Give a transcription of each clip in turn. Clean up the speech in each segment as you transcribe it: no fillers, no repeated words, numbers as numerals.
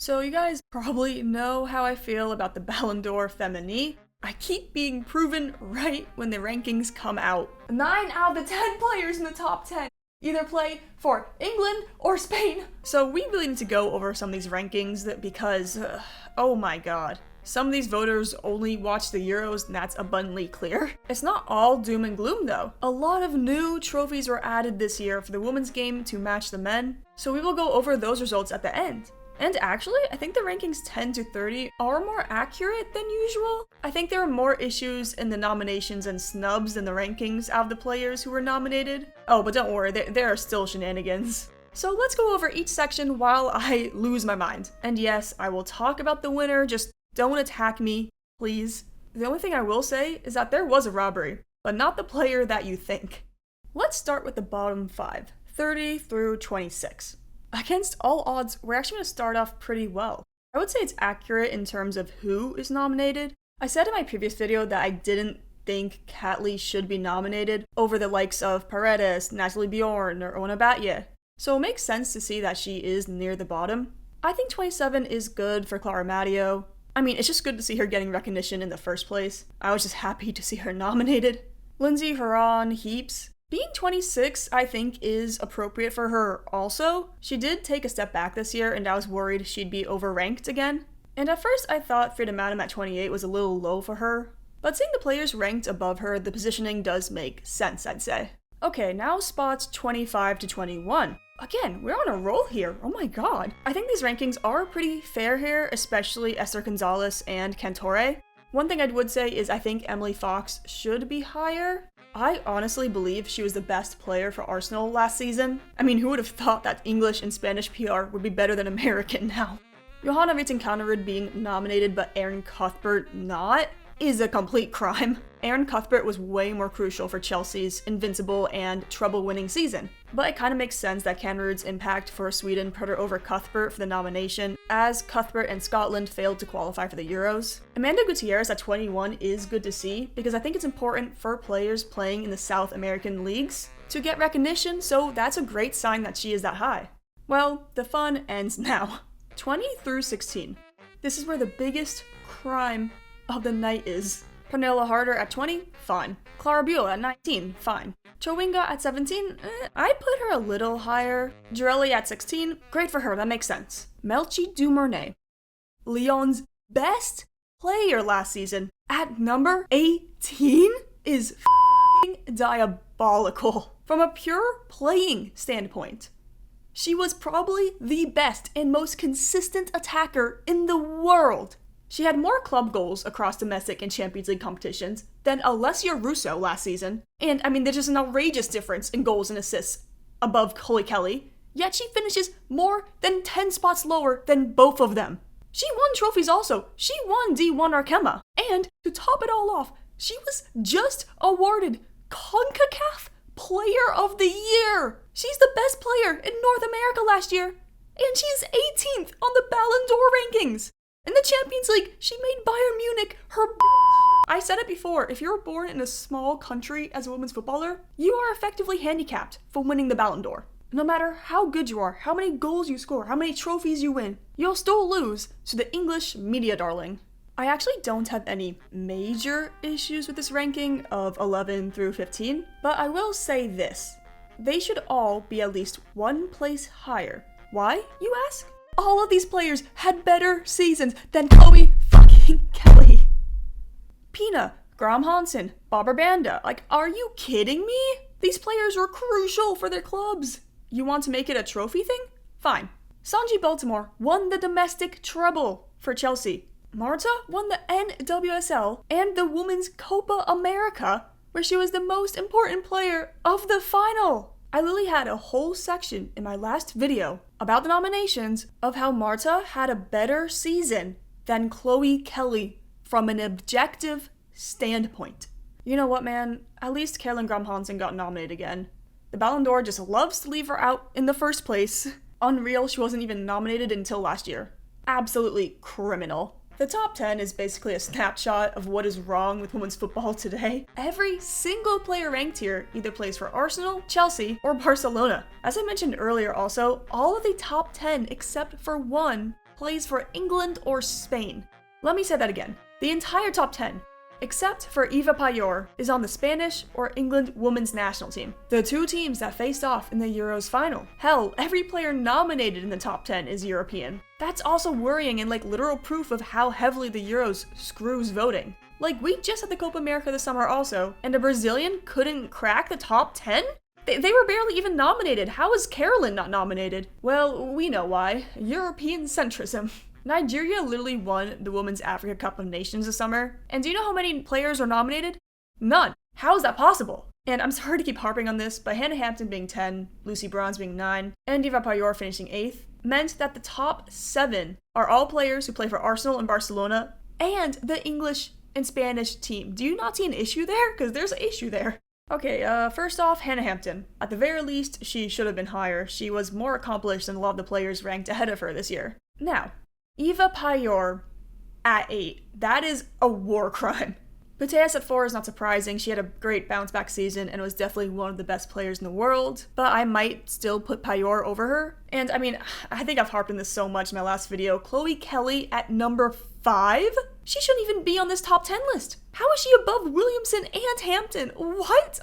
So you guys probably know how I feel about the Ballon d'Or Féminin. I keep being proven right when the rankings come out. 9 out of the 10 players in the top 10 either play for England or Spain. So we really need to go over some of these rankings because, oh my god. Some of these voters only watch the Euros, and that's abundantly clear. It's not all doom and gloom though. A lot of new trophies were added this year for the women's game to match the men, so we will go over those results at the end. And actually, I think the rankings 10 to 30 are more accurate than usual. I think there are more issues in the nominations and snubs than the rankings out of the players who were nominated. Oh, but don't worry, there are still shenanigans. So let's go over each section while I lose my mind. And yes, I will talk about the winner, just don't attack me, please. The only thing I will say is that there was a robbery, but not the player that you think. Let's start with the bottom 5, 30 through 26. Against all odds, we're actually going to start off pretty well. I would say it's accurate in terms of who is nominated. I said in my previous video that I didn't think Catley should be nominated over the likes of Paredes, Natalie Bjorn, or Ona Batye. So it makes sense to see that she is near the bottom. I think 27 is good for Clara Matteo. I mean, it's just good to see her getting recognition in the first place. I was just happy to see her nominated. Lindsay Horan Heaps. Being 26, I think, is appropriate for her also. She did take a step back this year, and I was worried she'd be overranked again. And at first, I thought Frida Madam at 28 was a little low for her. But seeing the players ranked above her, the positioning does make sense, I'd say. Okay, now spots 25 to 21. Again, we're on a roll here, oh my god. I think these rankings are pretty fair here, especially Esther Gonzalez and Cantore. One thing I would say is I think Emily Fox should be higher. I honestly believe she was the best player for Arsenal last season. I mean, who would have thought that English and Spanish PR would be better than American now? Johanna Rytting-Kanerud being nominated but Erin Cuthbert not is a complete crime. Erin Cuthbert was way more crucial for Chelsea's invincible and treble-winning season. But it kind of makes sense that Kanerud's impact for Sweden put her over Cuthbert for the nomination, as Cuthbert and Scotland failed to qualify for the Euros. Amanda Gutierrez at 21 is good to see, because I think it's important for players playing in the South American leagues to get recognition, so that's a great sign that she is that high. Well, the fun ends now. 20 through 16. This is where the biggest crime of the night is. Pernilla Harder at 20, fine. Clara Buell at 19, fine. Chowinga at 17, I'd put her a little higher. Girelli at 16, great for her, that makes sense. Melchie Dumornay, Lyon's best player last season, at number 18 is f***ing diabolical. From a pure playing standpoint, she was probably the best and most consistent attacker in the world. She had more club goals across domestic and Champions League competitions than Alessia Russo last season. And I mean, there's just an outrageous difference in goals and assists above Chloe Kelly, yet she finishes more than 10 spots lower than both of them. She won trophies also. She won D1 Arkema. And to top it all off, she was just awarded CONCACAF Player of the Year. She's the best player in North America last year. And she's 18th on the Ballon d'Or rankings. In the Champions League, she made Bayern Munich her bitch. I said it before, if you're born in a small country as a women's footballer, you are effectively handicapped for winning the Ballon d'Or. No matter how good you are, how many goals you score, how many trophies you win, you'll still lose to the English media darling. I actually don't have any major issues with this ranking of 11 through 15, but I will say this. They should all be at least one place higher. Why, you ask? All of these players had better seasons than Chloe fucking Kelly. Pina, Graham Hansen, Barbara Banda. Like, are you kidding me? These players were crucial for their clubs. You want to make it a trophy thing? Fine. Sanji Baltimore won the domestic treble for Chelsea. Marta won the NWSL and the Women's Copa America, where she was the most important player of the final. I literally had a whole section in my last video about the nominations of how Marta had a better season than Chloe Kelly from an objective standpoint. You know what, man? At least Caroline Graham Hansen got nominated again. The Ballon d'Or just loves to leave her out in the first place. Unreal she wasn't even nominated until last year. Absolutely criminal. The top 10 is basically a snapshot of what is wrong with women's football today. Every single player ranked here either plays for Arsenal, Chelsea, or Barcelona. As I mentioned earlier also, all of the top 10 except for one plays for England or Spain. Let me say that again. The entire top 10, except for Ewa Pajor, is on the Spanish or England women's national team, the two teams that faced off in the Euros final. Hell, every player nominated in the top 10 is European. That's also worrying and like literal proof of how heavily the Euros screws voting. Like, we just had the Copa America this summer also, and a Brazilian couldn't crack the top 10? They were barely even nominated. How is Carolyn not nominated? Well, we know why. European centrism. Nigeria literally won the Women's Africa Cup of Nations this summer. And do you know how many players are nominated? None. How is that possible? And I'm sorry to keep harping on this, but Hannah Hampton being 10, Lucy Bronze being 9, and Ewa Pajor finishing 8th meant that the top 7 are all players who play for Arsenal and Barcelona and the English and Spanish team. Do you not see an issue there? Because there's an issue there. Okay, first off, Hannah Hampton. At the very least, she should have been higher. She was more accomplished than a lot of the players ranked ahead of her this year. Now, Ewa Pajor at 8. That is a war crime. Putellas at 4 is not surprising. She had a great bounce-back season and was definitely one of the best players in the world. But I might still put Pajor over her. And I mean, I think I've harped on this so much in my last video. Chloe Kelly at number 5? She shouldn't even be on this top 10 list. How is she above Williamson and Hampton? What?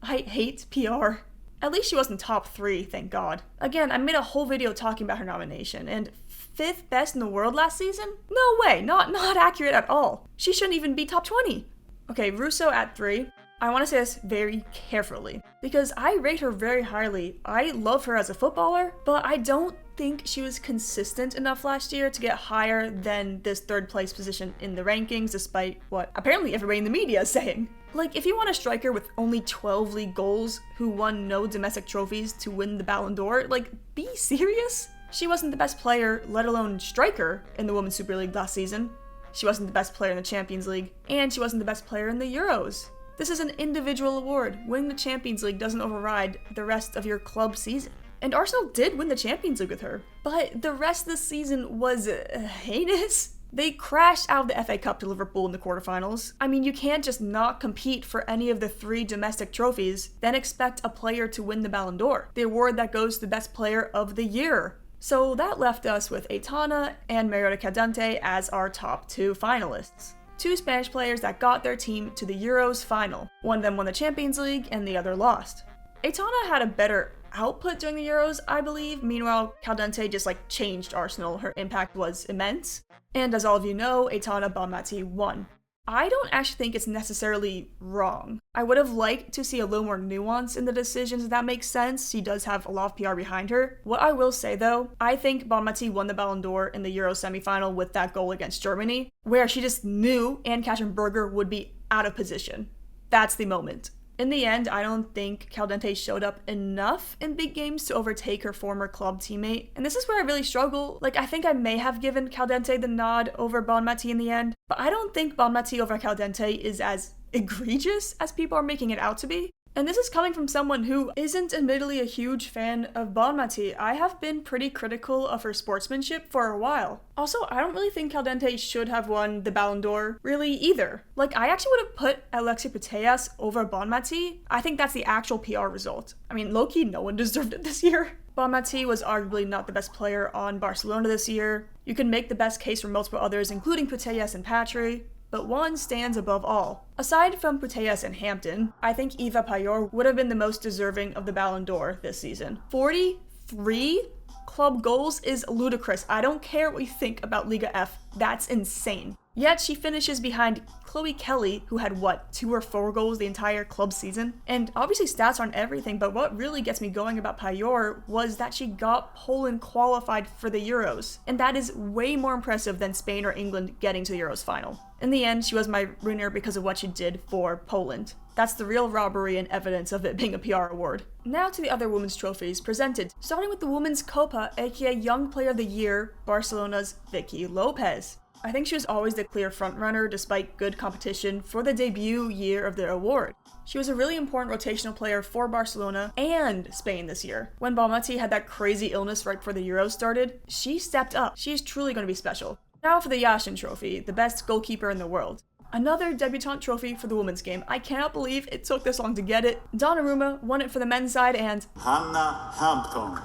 I hate PR. At least she wasn't top 3, thank God. Again, I made a whole video talking about her nomination, and 5th best in the world last season? No way, not accurate at all. She shouldn't even be top 20. Okay, Russo at 3. I want to say this very carefully, because I rate her very highly. I love her as a footballer, but I don't think she was consistent enough last year to get higher than this 3rd place position in the rankings, despite what apparently everybody in the media is saying. Like, if you want a striker with only 12 league goals who won no domestic trophies to win the Ballon d'Or, like, be serious? She wasn't the best player, let alone striker, in the Women's Super League last season. She wasn't the best player in the Champions League, and she wasn't the best player in the Euros. This is an individual award. Winning the Champions League doesn't override the rest of your club season. And Arsenal did win the Champions League with her, but the rest of the season was heinous. They crashed out of the FA Cup to Liverpool in the quarterfinals. I mean, you can't just not compete for any of the 3 domestic trophies, then expect a player to win the Ballon d'Or, the award that goes to the best player of the year. So that left us with Aitana and Mariona Caldentey as our top 2 finalists. 2 Spanish players that got their team to the Euros final. One of them won the Champions League and the other lost. Aitana had a better output during the Euros, I believe. Meanwhile, Caldentey just changed Arsenal. Her impact was immense. And as all of you know, Aitana Bonmatí won. I don't actually think it's necessarily wrong. I would have liked to see a little more nuance in the decisions, if that makes sense. She does have a lot of PR behind her. What I will say though, I think Bonmatí won the Ballon d'Or in the Euro semi-final with that goal against Germany, where she just knew Anne-Katrin Berger would be out of position. That's the moment. In the end, I don't think Caldentey showed up enough in big games to overtake her former club teammate, and this is where I really struggle. I think I may have given Caldentey the nod over Bonmatí in the end, but I don't think Bonmatí over Caldentey is as egregious as people are making it out to be. And this is coming from someone who isn't admittedly a huge fan of Bonmatí. I have been pretty critical of her sportsmanship for a while. Also, I don't really think Caldentey should have won the Ballon d'Or, really, either. I actually would have put Alexia Putellas over Bonmatí. I think that's the actual PR result. I mean, low-key, no one deserved it this year. Bonmatí was arguably not the best player on Barcelona this year. You can make the best case for multiple others, including Putellas and Patry, but one stands above all. Aside from Putellas and Hampton, I think Ewa Pajor would have been the most deserving of the Ballon d'Or this season. 43 club goals is ludicrous. I don't care what you think about Liga F, that's insane. Yet she finishes behind Chloe Kelly, who had 2 or 4 goals the entire club season? And obviously stats aren't everything, but what really gets me going about Pajor was that she got Poland qualified for the Euros. And that is way more impressive than Spain or England getting to the Euros final. In the end, she was my winner because of what she did for Poland. That's the real robbery and evidence of it being a PR award. Now to the other women's trophies presented, starting with the Women's Kopa, aka Young Player of the Year, Barcelona's Vicky Lopez. I think she was always the clear frontrunner despite good competition for the debut year of the award. She was a really important rotational player for Barcelona and Spain this year. When Bonmatí had that crazy illness right before the Euros started, she stepped up. She is truly going to be special. Now for the Yashin trophy, the best goalkeeper in the world. Another debutante trophy for the women's game. I cannot believe it took this long to get it. Donnarumma won it for the men's side and... Hannah Hampton.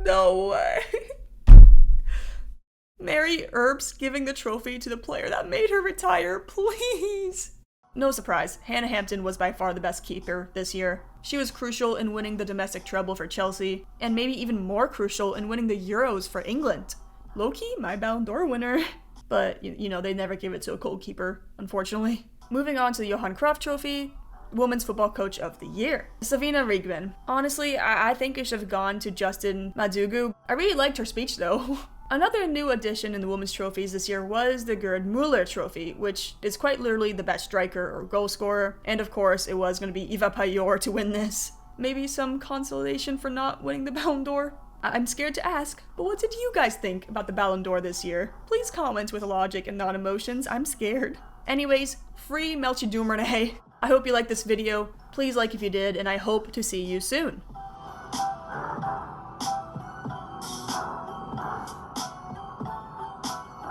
No way. Mary Earps giving the trophy to the player that made her retire, please. No surprise, Hannah Hampton was by far the best keeper this year. She was crucial in winning the domestic treble for Chelsea, and maybe even more crucial in winning the Euros for England. Low-key, my Ballon d'Or winner. But, you know, they never give it to a goalkeeper, unfortunately. Moving on to the Johan Cruyff Trophy, Women's Football Coach of the Year. Savina Rigman. Honestly, I think it should have gone to Justin Madugu. I really liked her speech though. Another new addition in the women's trophies this year was the Gerd Müller Trophy, which is quite literally the best striker or goal scorer, and of course it was going to be Ewa Pajor to win this. Maybe some consolation for not winning the Ballon d'Or? I'm scared to ask, but what did you guys think about the Ballon d'Or this year? Please comment with logic and not emotions, I'm scared. Anyways, free Melchie Dumornay. I hope you liked this video, please like if you did, and I hope to see you soon.